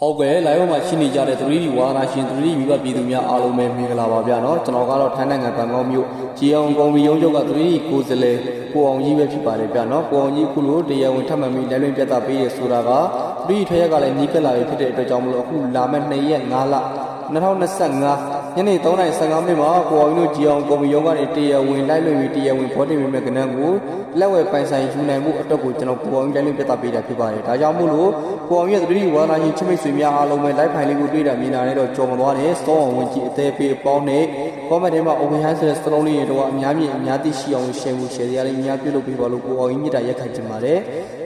ဟုတ်ကဲ့ live မှာရှိနေကြတဲ့ 3D ဝါသနာရှင် 3D မိဘပြည်သူများအားလုံးပဲမင်္ဂလာပါဗျာနော်ကျွန်တော်ကတော့ထိုင်းနိုင်ငံဘန်ကောက်မြို့ဂျီအောင်ကုံမီရုံးချုပ်က 3D ကိုယ်စားလှယ်ကိုအောင်ကြီးပဲဖြစ်ပါတယ်ဗျာနော်ကိုအောင်ကြီးခုလိုတရားဝင်ထပ်မံပြီးလည်းလွင်ပြသပေးရဆိုတာက 3D ထွေးရက်ကလည်းညီးကလာပြီဖြစ်တဲ့အတွက်ကြောင့်မလို့အခုလာမယ့်2ရက်5လ2025ညနေ3:15မိနစ်မှာကိုအောင်ကြီးတို့ဂျီအောင်ကုံမီရုံးကနေတရားဝင်လိုက်လွင်ပြီးတရားဝင်ဘောတင်ပေးမဲ့ကဏ္ဍကိုလက်ဝဲပိုင်ဆိုင်ယူနိုင်မှုအတွက်ကိုကျွန်တော်ကိုအောင်ကြီးလည်းလွင်ပြသပေးတာဖြစ်ပါတယ်ဒါကြောင့်မို့လို့ကိုအောင်ကြီးရဲ့ 3D ဝါသနာရှင်ချစ်မိတ်ဆွေများအားလုံးပဲ live ဖိုင်လေးကိုတွေ့တာမြင်တာနဲ့တော့ကြော်မသွားနဲ့စောအောင်ဝင်ကြည့်အသေးပေးပေါင်းနဲ့ comment ထဲမှာ open hand ဆိုတဲ့စလုံးလေးတွေတော့အများကြီးအများသိရှိအောင် share မှု share ရလေးများပြုလုပ်ပေးပါလို့ကိုအောင်ကြီးမြစ်တာရက်ခိုင်ချင်ပါတယ်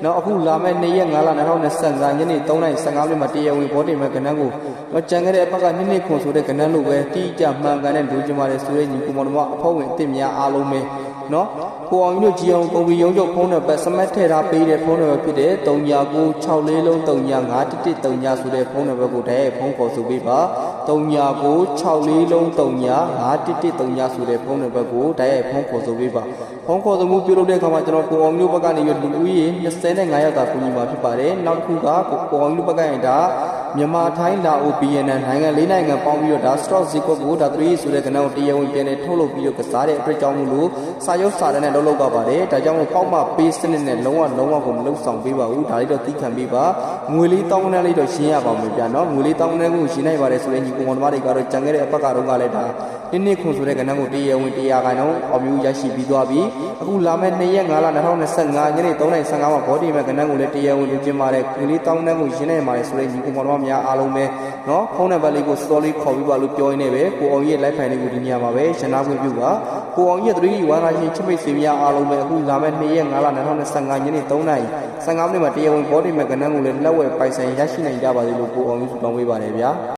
နောက်အခုလာမယ့်2ရက်5လ2025ညနေ3:15မိနစ်မှာတရားဝင်ဘောတင်မဲ့ကဏ္ဍကိုတော့ကြံခဲ့တဲ့အပတ်ကနှစ်ခွန်ဆိုတဲ့ကဏ္ဍလိုပဲတိကျမှန်ကန်တဲ့လူကျင်ပါတယ်ဆိုတဲ့ညီကိုမောင်တို့အဖွဲ့ဝင်အသစ်များအားလုံးပဲနော်ကိုအောင်ကြီးတို့ဂျီအောင်ကုံပြီးရုံးချုပ်ဖုန်းနံပါတ်စမတ်ထည့်ထားပေးတဲ့ဖုန်းနံပါတ်ဖြစ်တဲ့39964353ဆိုတဲ့ဖုန်းနံပါတ်ကိုတည်းဖုန်းခေါ်ဆိုပေးပါ39964353ဆိုတဲ့ဖုန်းနံပါတ်ကိုတည်းဖုန်းခေါ်ဆိုပေးပါဖုန်းခေါ်ဆိုမှုပြုလုပ်တဲ့အခါမှာကျွန်တော်ကိုအောင်ကြီးတို့ဘက်ကနေလူဦးရေ25ယောက်သာကူညီမှာဖြစ်ပါတယ်နောက်တစ်ခုကကိုအောင်ကြီးတို့ဘက်ကရင်ဒါမြန်မာထိုင်းလာအို BNN နိုင်ငံ၄နိုင်ငံပေါင်းပြီးတော့ဒါ stock zero ကိုဒါ3ဆိုတဲ့ကဏ္ဍကိုတရားဝင်ပြန်နေထုတ်လုပ်ပြီးတော့ကစားတဲ့အတွက်ကြောင့်မို့လို့စာရုပ်စာတမ်းနဲ့လုပ်ပါပါတယ်ဒါကြောင့်မို့ပေါက်မပေးစနစ်နဲ့လုံးဝကိုမလုပ်ဆောင်ပေးပါဘူးဒါလေးတော့သိခံပေးပါငွေလေးတောင်းတန်းလေးတော့ရှင်းရပါမယ်ဗျာနော်ငွေလေးတောင်းတန်းကိုရှင်းနိုင်ပါတယ်ဆိုရင်ညီကောင်မတွေကတော့ကြံခဲ့တဲ့အပတ်ကတော့ကလည်းဒါနှစ်ခွန်ဆိုတဲ့ကဏ္ဍကိုတရားဝင်တရားခိုင်တော့အောင်မြူရရှိပြီးသွားပြီအခုလာမယ့်2ရက်5လ2025ညနေ3:15မှာဘောဒီမဲ့ကဏ္ဍကိုလည်းတရားဝင်လုပ်ကျင်းပါတယ်ငွေလေးတောင်းတန်းကိုရှင်းနိုင်ပါတယ်ဆိုရင်ညီကောင်မများအားလုံးပဲနော်ဖုန်းနံပါတ်လေးကို story ခေါ်ပြီးပါလို့ပြောရင်းနဲ့ပဲကိုအောင်ရဲ့ live ဖိုင်လေးကိုဒီနေရာမှာပဲရှင်းနာခွင့်ပြုပါကိုအောင်ရဲ့ 3D ဝါသနာရှင်ချစ်မိတ်ဆွေများအားလုံးပဲအခုလာမယ့်2ရက်5လ2025ညနေ3:15မိနစ်မှာတရားဝင်ဘောဒီမဲ့ကဏ္ဍကိုလည်းလက်ဝဲပိုင်ဆိုင်ရရှိနိုင်ကြပါစေလို့ကိုအောင်ကြီးဆုတောင်းပေးပါတယ်ဗျာ